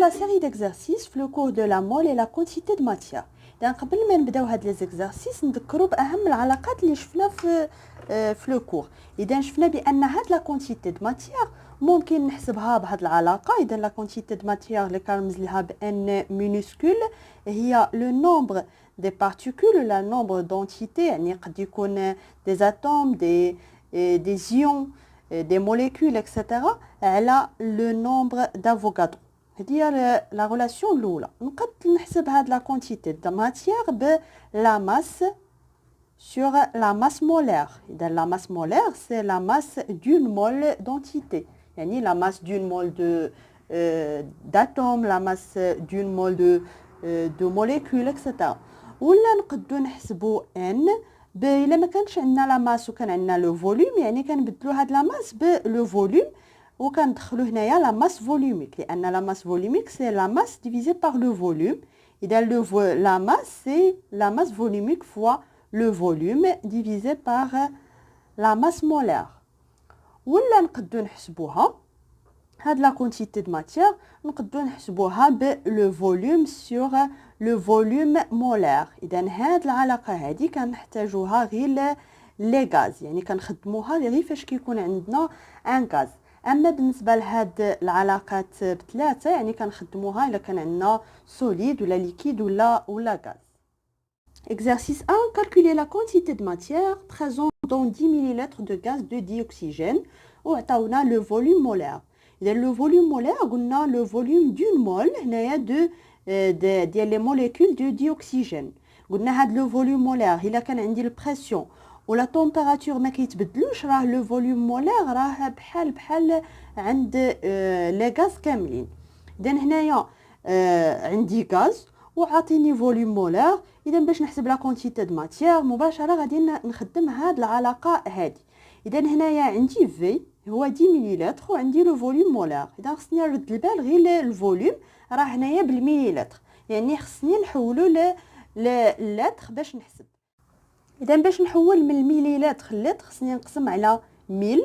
la série d'exercices في le cours de la mole et la quantité de matière. إذا قبل ما نبداو هاد لي زيكزارسيس نذكروا بأهم العلاقات اللي شفنا في لو كور. إذا شفنا بأن هاد لا كونتيتي دو ماتيير ممكن نحسبها بهاد العلاقة. إذا لا كونتيتي دو ماتيير اللي كنرمز لها بأن مينوسكول هي لو نومبر دي بارتيكول لا نومبر دونتيتي، يعني قد يكون دي اتوم دي زيون دي موليكول اكسيتيرا على لو نومبر دافوغادرو. هذه هي لا ريلاسيون الاولى. نقدر نحسب هاد لا كونتيتي دو ماتيير ب لا ماس sur la masse molaire. إذا la masse molaire c'est la masse d'une mole d'entité، يعني la masse d'une mole d'atomes، la masse d'une mole de molécules etc. ولا نقدروا نحسبوا n إلا ما كانش عندنا لا ماس وكان عندنا لو فوليوم، يعني كنبدلوا هاد لا ماس بلو فوليوم وكندخلوا هنايا لا ماس فوليوميك، لان لا ماس فوليوميك سي لا ماس ديفيزي بار لو فوليوم. اذا لا ماس سي لا ماس فوليوميك فوا لو فوليوم ديفيزي بار لا ماس مولير. ولا نقدروا نحسبوها هاد لا كونتيتي دو ماتيير نقدروا نحسبوها بلو فوليوم سور لو فوليوم مولير. اذا هاد العلاقه هادي كنحتاجوها غير لي غاز، يعني كنخدموها غير فاش كيكون عندنا ان غاز. اما بالنسبه لهاد العلاقات بثلاثه يعني كنخدموها الا كان عندنا سوليد ولا ليكيد ولا غاز. Exercice 1, calculer la quantité de matière présente dans 10 ml de gaz de dioxygène وعطاونا le volume molaire. إذا le volume molaire قلنا le volume d'une mole هنايا ديال les molécules de dioxygène. قلنا هاد le volume molaire إلا كان عندي البريسيون ولا température ما كيتبدلوش راه لو فوليوم مولير راه بحال عند لي غاز كاملين. اذا هنايا عندي غاز وعاطيني فوليوم مولير. اذا باش نحسب لا كونتيتي دو ماتيير مباشره غادي نخدم هاد العلاقه هادي. اذا هنايا عندي في هو 10 مليلتر وعندي لو فوليوم مولير. اذا خصني نرد البال غير الفوليوم راه هنايا بالمليلتر، يعني خصني نحولو للتر باش نحسب. إذا باش نحول من المليلتر للتر خصني نقسم على 1000.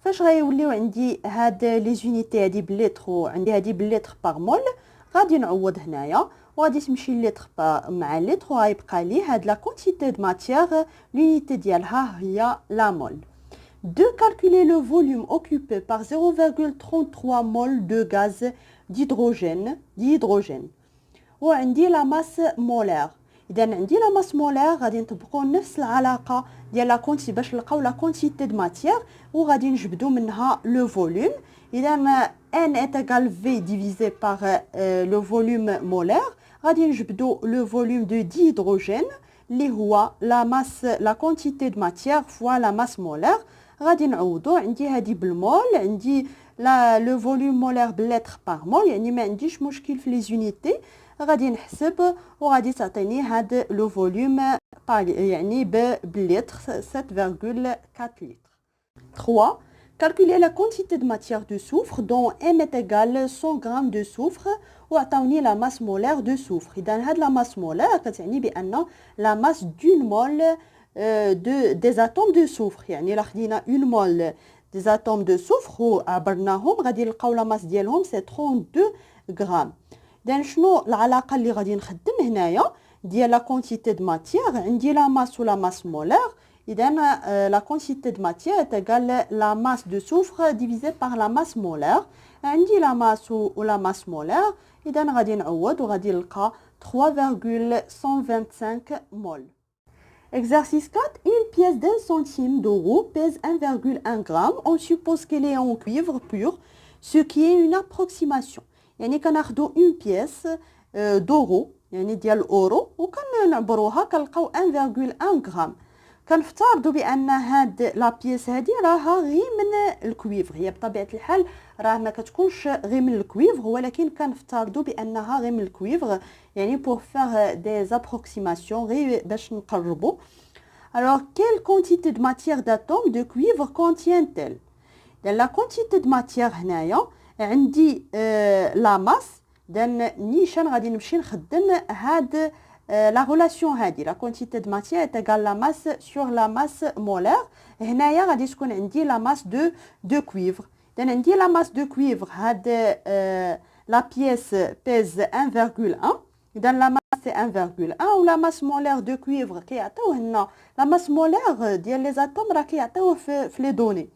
فاش غيوليو عندي هاد لي زونيتي هادي باللتر وعندي هادي باللتر باغ مول، غادي نعوض هنايا وغادي تمشي اللتر مع اللتر وغيبقى لي هاد لا كونتيتي دو ماتيير لونيتي ديالها هي لا مول. De calculer le volume occupé par 0,33 mol de gaz d'hydrogène وعندي لا ماس مولير. اذا عندي لا ماس مولير غادي نطبقوا نفس العلاقه ديال لا كونتي باش نلقاو لا كونتيتي دو ماتيير وغادي نجبدوا منها لو فوليوم. اذا ان ايتغال في ديفيزي بار لو فوليوم مولير غادي نجبدوا لو فوليوم دو ديهيدروجين اللي هو لا ماس لا كونتيتي دو ماتيير فوا لا ماس مولير. غادي نعوضوا عندي هذه بالمول، عندي لو فوليوم مولير باللتر باغ مول، يعني ما عنديش مشكل في لي زونيتي. غادي نحسب وغادي تعطيني هاد لو فوليوم يعني باللتر 7,4 لتر. 3. Calculer la quantité de matière de soufre dont M est égal 100 g de soufre وعطاوني la masse molaire de soufre. إذا هاد la masse molaire كتعني بأن la masse d'une mole des atomes de soufre، يعني إلا خدينا une mole des atomes de soufre وعبرناهم غادي نلقاو la masse ديالهم سي 32 غرام. إذا شنو العلاقة اللي غادي نخدم هنايا ديال لا كونتيتي دو ماتيير؟ عندي لا ماس ولا ماس مولير. إذا لا كونتيتي دو ماتيير تيغال لا ماس دو سوفر ديفيزي بار لا ماس مولير. عندي لا ماس ولا ماس مولير، إذا غادي نعوض وغادي نلقى 3,125 مول. Exercice 4. Une pièce d'1 centime d'euro pèse 1,1 g. On suppose qu'elle est en cuivre pur, ce qui est une approximation. يعني كناخدو اون بيس دورو يعني ديال الاورو وكنعبروها كنلقاو 1,1 غرام. كنفترضوا بان هاد لا بيس هادي راها غير من الكويفر. هي بطبيعه الحال راه ما كتكونش غير من الكويفر، ولكن كنفترضوا بانها غير من الكويفر، يعني بور فار دي زابروكسيماسيون غير باش نقربوا. alors quelle quantité de matière d'atome de cuivre contient-elle؟ la quantité de matière هنايا عندي لا ماس. اذا نيشان غادي نمشي نخدم هاد لا ريلاسيون هادي لا كونتيتي دو ماتيير تيغال لا ماس سور لا ماس مولير. هنايا غادي تكون عندي لا ماس دو كويفر. اذا عندي لا ماس دو كويفر هاد la pièce pèse 1,1 إذا la masse c'est 1,1 و la masse molaire de cuivre كيعطيوه لنا la masse molaire ديال les atomes راه كيعطيوه في les données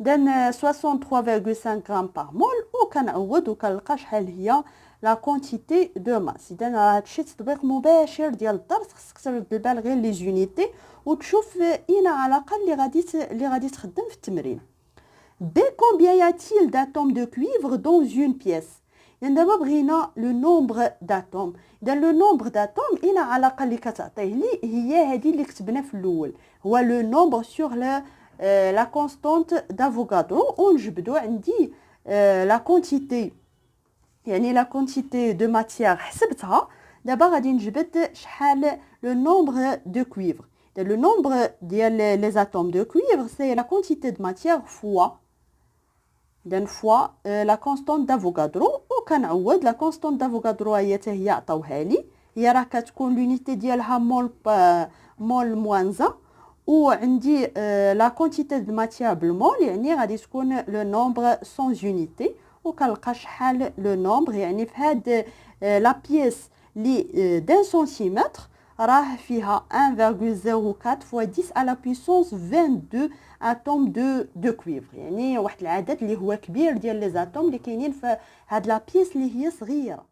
إذا 63,5 grammes par mol وكنعوض وكنلقى شحال هي لا كونتيتي دو ماس. اذا هادشي تطبيق مباشر ديال الدرس، خصك ترد البال غير لي زونيتي وتشوف اين علاقه اللي غادي تخدم في التمرين. بي كومبيان ياتيل داتوم دو كويفر دون اون بيس. يعني دابا بغينا لو نومبر داتوم. اذا لو نومبر داتوم اين علاقه اللي كتعطيه لي هي هذه اللي كتبنا في الاول، هو لو نومبر سور لا كونستانت دافوغادرو ونجبدو عندي لا كونتيتي، يعني لا كونتيتي دو ماتيير حسبتها، دابا غادي نجبد شحال لو نومبر دو كويفر. لو نومبر ديال لي زاتوم دو كويفر سي لا كونتيتي دو ماتيير فوا دان فوا لا كونستانت دافوغادرو، وكنعوض لا كونستانت دافوغادرو هي حتى هي عطاوها لي، هي راه كتكون لونيتي ديالها مول موانزا، وعندي لا كونتيتي دو ماتيير بالمول يعني غادي تكون لو نومبر سون يونيتي، وكنلقى شحال لو نومبر يعني في هاد لا بيس لي دان سنتيمتر راه فيها 1,04 fois 10 à la puissance 22 اتوم دو كويفر، يعني واحد العدد اللي هو كبير ديال لي زاتوم اللي كاينين في هاد لا بيس اللي هي صغيره.